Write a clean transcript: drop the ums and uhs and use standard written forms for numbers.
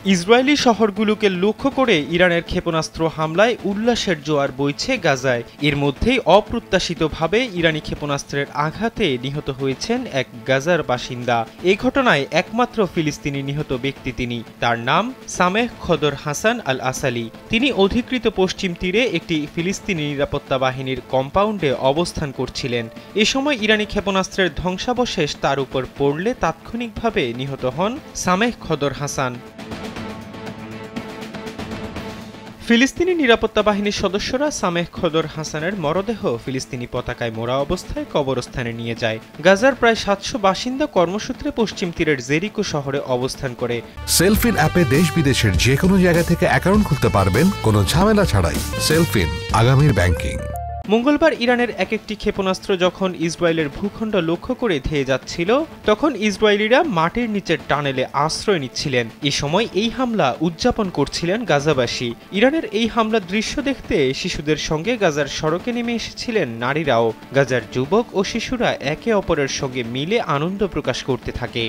Israeli শহরগুলোকে লক্ষ্য করে ইরানের ক্ষেপণাস্ত্র হামলায় উল্লাসের জোয়ার বইছে গাজায়। এর মধ্যেই অপ্রত্যাশিতভাবে ইরানি ক্ষেপণাস্ত্রের আঘাতে নিহত হয়েছেন এক গাজার বাসিন্দা। এই ঘটনায় একমাত্র ফিলিস্তিনি নিহত ব্যক্তি তিনি। তার নাম সামেহ খদর হাসান আল আসালি। তিনি অধিকৃত পশ্চিম তীরে একটি ফিলিস্তিনি নিরাপত্তা বাহিনীর কম্পাউন্ডে অবস্থান করছিলেন। এ সময় ইরানি ক্ষেপণাস্ত্রের ধ্বংসাবশেষ তার উপর পড়লে তাৎক্ষণিকভাবে নিহত হন সামেহ খদর হাসান। ফিলিস্তিনি নিরাপত্তা বাহিনীর সদস্যরা সামেহ খদর হাসানের মরদেহ ফিলিস্তিনি পতাকায় মোড়া অবস্থায় কবরস্থানে নিয়ে যায়। গাজার প্রায় ৭০০ বাসিন্দা কর্মসূত্রে পশ্চিম তীরের জেরিকো শহরে অবস্থান করে। সেলফিন অ্যাপে দেশ বিদেশের যে কোনো জায়গা থেকে অ্যাকাউন্ট খুলতে পারবেন কোনো ঝামেলা ছাড়াই। সেলফিন, আগামীর ব্যাংকিং। মঙ্গলবার ইরানের এক একটি ক্ষেপণাস্ত্র যখন ইসরায়েলের ভূখণ্ড লক্ষ্য করে ধেয়ে যাচ্ছিল, তখন ইসরায়েলিরা মাটির নিচের টানেলে আশ্রয় নিচ্ছিলেন। এ সময় এই হামলা উদযাপন করছিলেন গাজাবাসী। ইরানের এই হামলার দৃশ্য দেখতে শিশুদের সঙ্গে গাজার সড়কে নেমে এসেছিলেন নারীরাও। গাজার যুবক ও শিশুরা একে অপরের সঙ্গে মিলে আনন্দ প্রকাশ করতে থাকে।